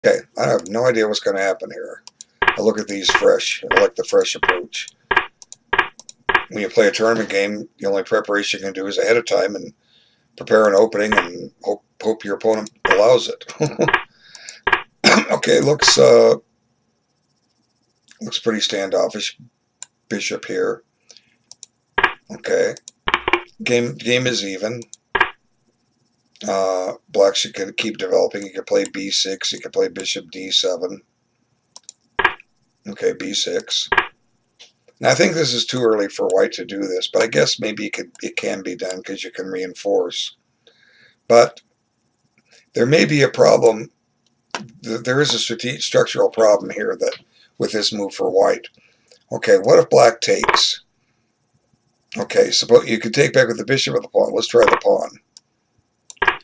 Okay, I have no idea what's going to happen here. I look at these fresh. I like the fresh approach. When you play a tournament game, the only preparation you can do is ahead of time and prepare an opening and hope your opponent allows it. Okay, looks pretty standoffish. Bishop here. Okay, game is even. Black should keep developing. You can play b6. You can play bishop d7. Okay, b6. Now I think this is too early for white to do this, but I guess maybe it can be done because you can reinforce. But there may be a problem. There is a structural problem here that with this move for white. Okay, what if black takes? Okay, suppose you could take back with the bishop or the pawn. Let's try the pawn.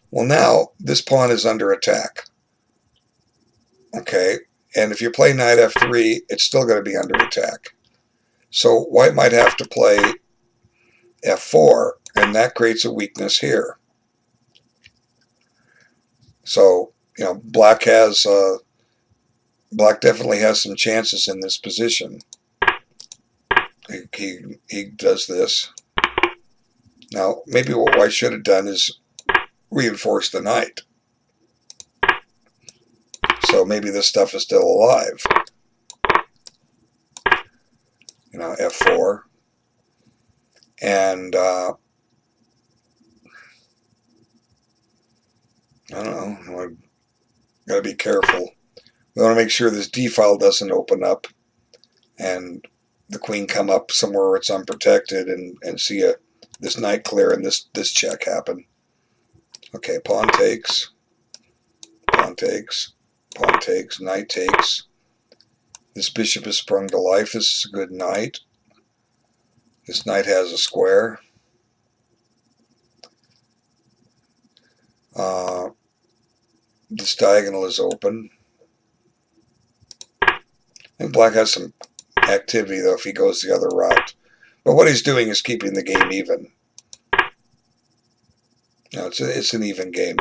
Well, now this pawn is under attack. Okay, and if you play knight f3, it's still going to be under attack. So white might have to play f4, and that creates a weakness here. So, you know, black definitely has some chances in this position. He does this. Now, maybe what white should have done is reinforce the knight. So maybe this stuff is still alive. You know, f4. And, I don't know, I've got to be careful. We want to make sure this d file doesn't open up and the queen come up somewhere where it's unprotected and see this knight clear and this check happen. Okay, pawn takes, pawn takes, pawn takes, knight takes. This bishop is sprung to life. This is a good knight. This knight has a square. This diagonal is open. I think black has some activity, though, if he goes the other route. But what he's doing is keeping the game even. No, it's an even game.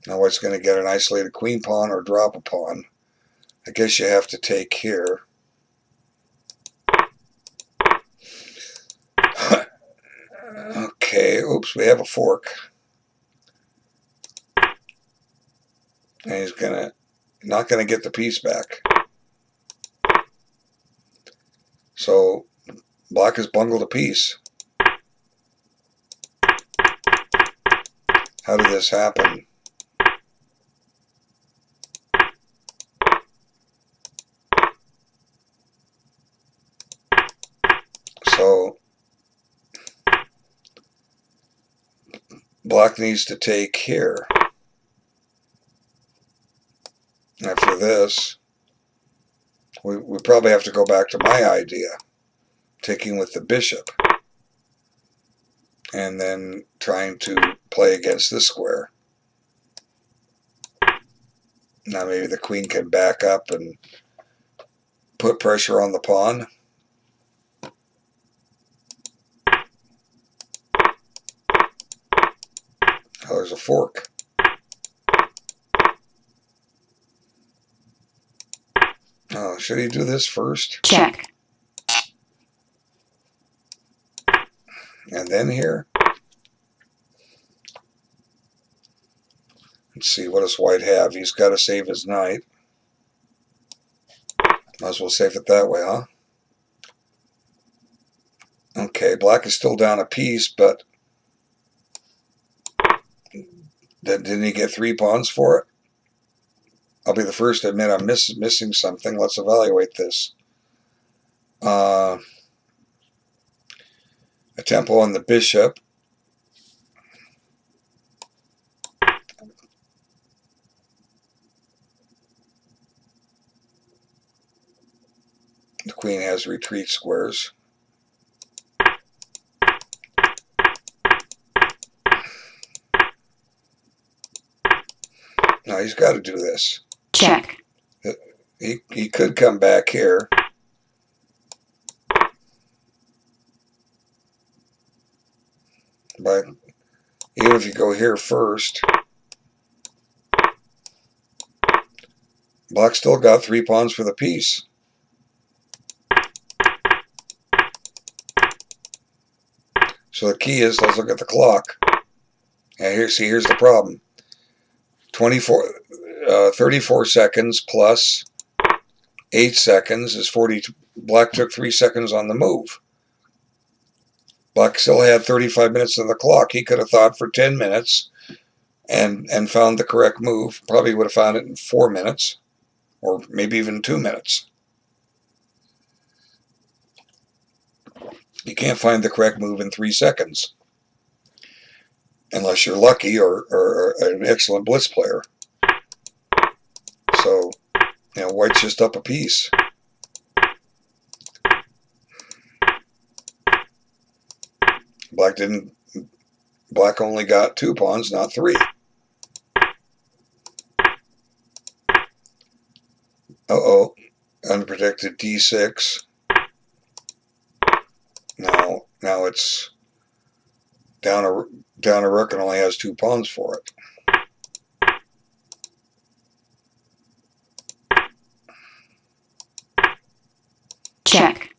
Now white's going to get an isolated queen pawn or drop a pawn. I guess you have to take here. Okay, oops, we have a fork. And he's not going to get the piece back. So black has bungled a piece. How did this happen? So black needs to take here. After this, we probably have to go back to my idea, taking with the bishop, and then trying to play against this square. Now maybe the queen can back up and put pressure on the pawn. Oh, there's a fork. Oh, should he do this first? Check. And then here? Let's see, what does white have? He's got to save his knight. Might as well save it that way, huh? Okay, black is still down a piece, but didn't he get 3 pawns for it? I'll be the first to admit I'm missing something. Let's evaluate this. A tempo on the bishop. The queen has retreat squares. Now he's got to do this. Check. He could come back here. But even if you go here first, Black still got 3 pawns for the piece. So the key is, let's look at the clock. And here's the problem. 34 seconds plus 8 seconds is 40. Black took 3 seconds on the move. Black still had 35 minutes on the clock. He could have thought for 10 minutes and found the correct move. Probably would have found it in 4 minutes or maybe even 2 minutes. You can't find the correct move in 3 seconds unless you're lucky or an excellent blitz player. So, White's just up a piece. Black only got 2 pawns, not 3. Uh-oh. Unprotected D6. Now it's down a rook and only has 2 pawns for it. Check.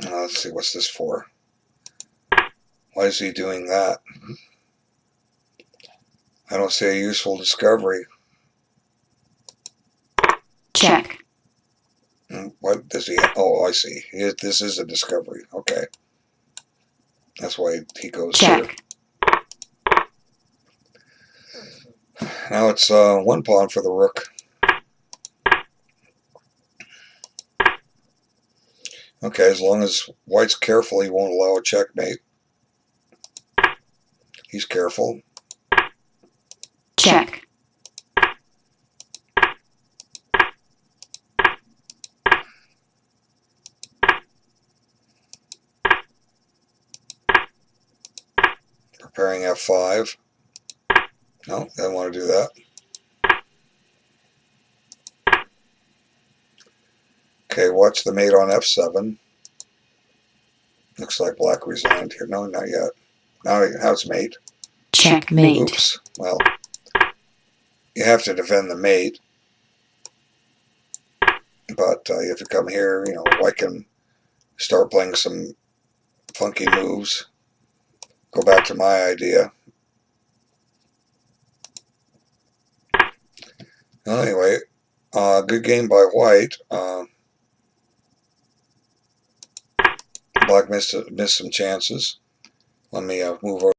Let's see, what's this for? Why is he doing that? I don't see a useful discovery. Check. What does he have? Oh, I see. This is a discovery. Okay. That's why he goes Check. here. Now it's 1 pawn for the rook. Okay, as long as White's careful, he won't allow a checkmate. He's careful. Check. Preparing F5. No, doesn't want to do that. Okay, watch the mate on F7. Looks like Black resigned here. No, not yet. Now it's mate. Checkmate. Oops. Well, you have to defend the mate. But if you come here, White can start playing some funky moves. Go back to my idea. Well, anyway, good game by White. Black missed some chances. Let me move over.